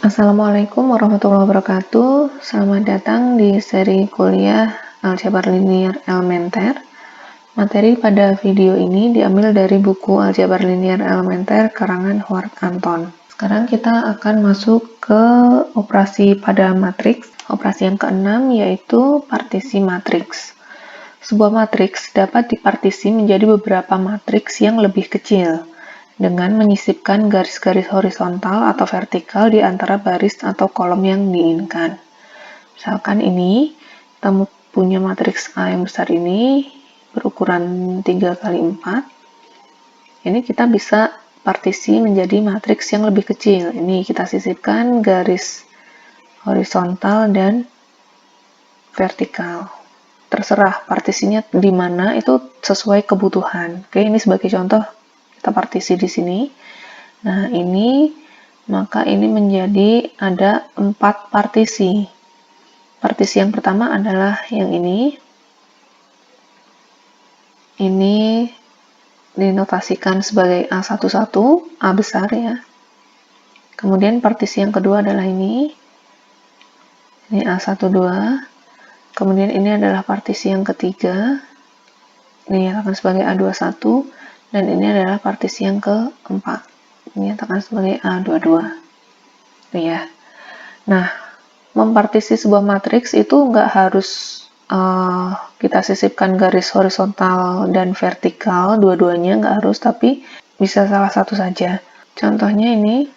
Assalamualaikum warahmatullahi wabarakatuh. Selamat datang di seri kuliah Aljabar Linier Elementer. Materi pada video ini diambil dari buku Aljabar Linier Elementer karangan Howard Anton. Sekarang kita akan masuk ke operasi pada matriks. Operasi yang keenam yaitu partisi matriks. Sebuah matriks dapat dipartisi menjadi beberapa matriks yang lebih kecil dengan menyisipkan garis-garis horizontal atau vertikal di antara baris atau kolom yang diinginkan. Misalkan ini, kita punya matriks A yang besar ini, berukuran 3x4. Ini kita bisa partisi menjadi matriks yang lebih kecil. Ini kita sisipkan garis horizontal dan vertikal. Terserah partisinya di mana, itu sesuai kebutuhan. Oke, ini sebagai contoh kita partisi di sini. Nah, maka ini menjadi ada 4 partisi. Partisi yang pertama adalah yang ini. Ini dinotasikan sebagai A11, A besar ya. Kemudian partisi yang kedua adalah ini. Ini A12. Kemudian ini adalah partisi yang ketiga. Dinyatakan sebagai A21. Dan ini adalah partisi yang keempat. Dinyatakan sebagai A22. Ya. Nah, mempartisi sebuah matriks itu nggak harus kita sisipkan garis horizontal dan vertikal, dua-duanya nggak harus, tapi bisa salah satu saja. Contohnya ini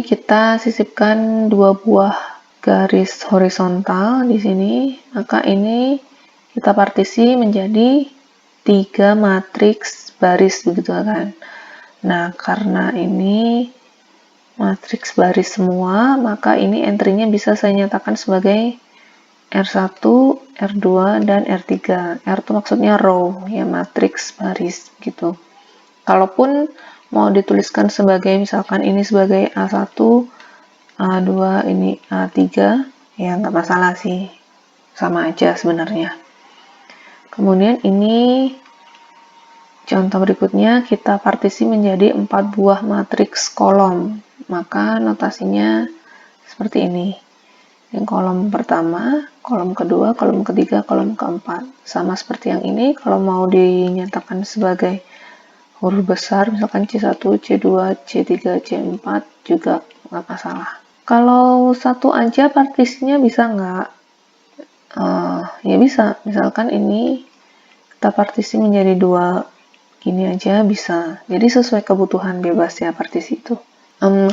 kita sisipkan 2 buah garis horizontal di sini, maka ini kita partisi menjadi 3 matriks baris, begitu kan. Nah, karena ini matriks baris semua, maka ini entry-nya bisa saya nyatakan sebagai R1, R2, dan R3. R itu maksudnya row, ya matriks baris gitu. Kalaupun mau dituliskan sebagai misalkan ini sebagai A1, A2, ini A3, ya nggak masalah sih. Sama aja sebenarnya. Kemudian ini contoh berikutnya kita partisi menjadi 4 buah matriks kolom. Maka notasinya seperti ini. Yang kolom pertama, kolom kedua, kolom ketiga, kolom keempat. Sama seperti yang ini, kalau mau dinyatakan sebagai huruf besar, misalkan C1, C2, C3, C4 juga nggak masalah. Kalau satu aja partisinya bisa nggak? Ya bisa. Misalkan ini kita partisi menjadi 2 gini aja bisa. Jadi sesuai kebutuhan bebas ya partisi itu.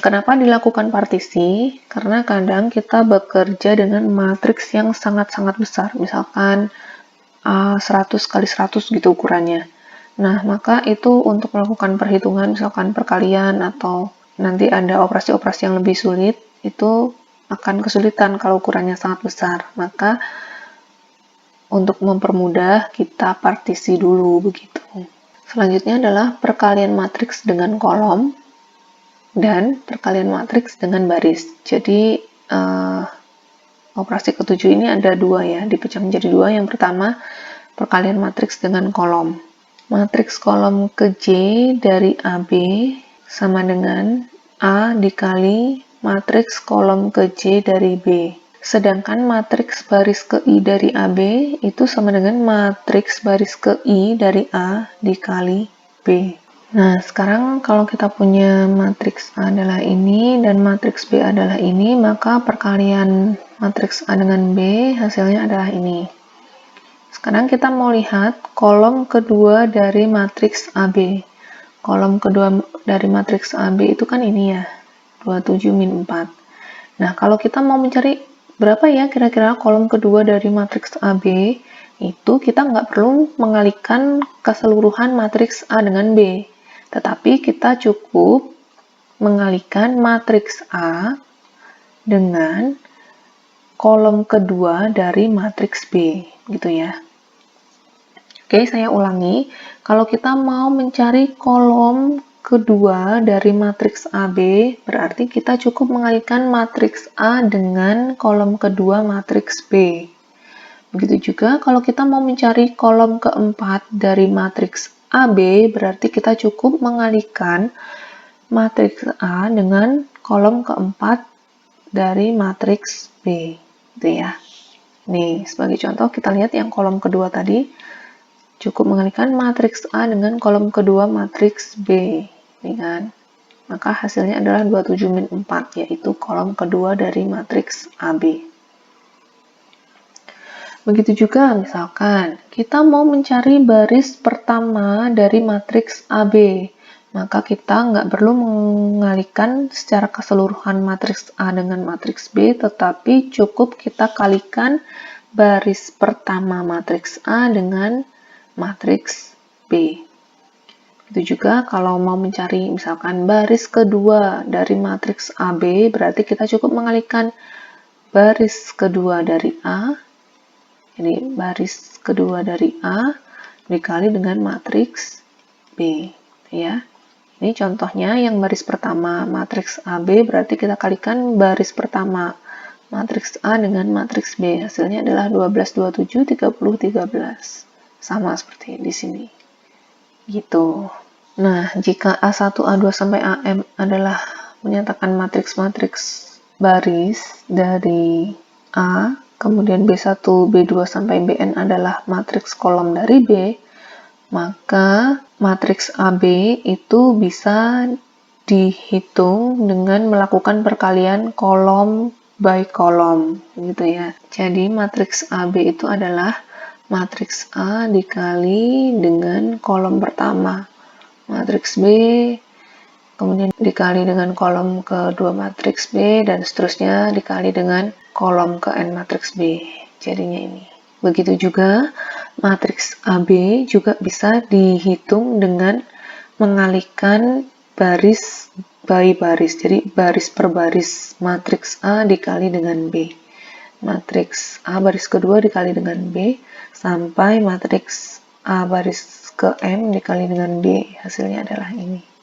Kenapa dilakukan partisi? Karena kadang kita bekerja dengan matriks yang sangat-sangat besar, misalkan 100 kali 100 gitu ukurannya. Nah, maka itu untuk melakukan perhitungan, misalkan perkalian atau nanti ada operasi-operasi yang lebih sulit, itu akan kesulitan kalau ukurannya sangat besar. Maka untuk mempermudah kita partisi dulu begitu. Selanjutnya adalah perkalian matriks dengan kolom dan perkalian matriks dengan baris. Jadi operasi ketujuh ini ada 2 ya, dipecah menjadi 2. Yang pertama perkalian matriks dengan kolom. Matriks kolom ke J dari AB sama dengan A dikali matriks kolom ke J dari B. Sedangkan matriks baris ke I dari AB itu sama dengan matriks baris ke I dari A dikali B. Nah, sekarang kalau kita punya matriks A adalah ini dan matriks B adalah ini, maka perkalian matriks A dengan B hasilnya adalah ini. Sekarang kita mau lihat kolom kedua dari matriks AB. Kolom kedua dari matriks AB itu kan ini ya, 27 min 4. Nah, kalau kita mau mencari berapa ya kira-kira kolom kedua dari matriks AB, itu kita nggak perlu mengalihkan keseluruhan matriks A dengan B. Tetapi kita cukup mengalihkan matriks A dengan kolom kedua dari matriks B, gitu ya. Oke, saya ulangi. Kalau kita mau mencari kolom kedua dari matriks AB, berarti kita cukup mengalihkan matriks A dengan kolom kedua matriks B. Begitu juga kalau kita mau mencari kolom keempat dari matriks AB, berarti kita cukup mengalihkan matriks A dengan kolom keempat dari matriks B, gitu ya. Nih, sebagai contoh kita lihat yang kolom kedua tadi, cukup mengalihkan matriks A dengan kolom kedua matriks B, ini kan. Maka hasilnya adalah 27 min 4, yaitu kolom kedua dari matriks AB. Begitu juga misalkan kita mau mencari baris pertama dari matriks AB, maka kita nggak perlu mengalihkan secara keseluruhan matriks A dengan matriks B, tetapi cukup kita kalikan baris pertama matriks A dengan matriks B. Itu juga kalau mau mencari misalkan baris kedua dari matriks AB, berarti kita cukup mengalihkan baris kedua dari A, jadi baris kedua dari A dikali dengan matriks B, ya. Ini contohnya yang baris pertama matriks AB, berarti kita kalikan baris pertama matriks A dengan matriks B. Hasilnya adalah 12, 27, 30, 13. Sama seperti di sini. Gitu. Nah, jika A1, A2 sampai AM adalah menyatakan matriks-matriks baris dari A, kemudian B1, B2 sampai Bn adalah matriks kolom dari B, maka matriks AB itu bisa dihitung dengan melakukan perkalian kolom by kolom, gitu ya. Jadi matriks AB itu adalah matriks A dikali dengan kolom pertama matriks B, kemudian dikali dengan kolom kedua matriks B, dan seterusnya dikali dengan kolom ke n matriks B. Jadinya ini. Begitu juga matriks AB juga bisa dihitung dengan mengalihkan baris by baris. Jadi baris per baris matriks A dikali dengan B. Matriks A baris kedua dikali dengan B sampai matriks A baris ke M dikali dengan B. Hasilnya adalah ini.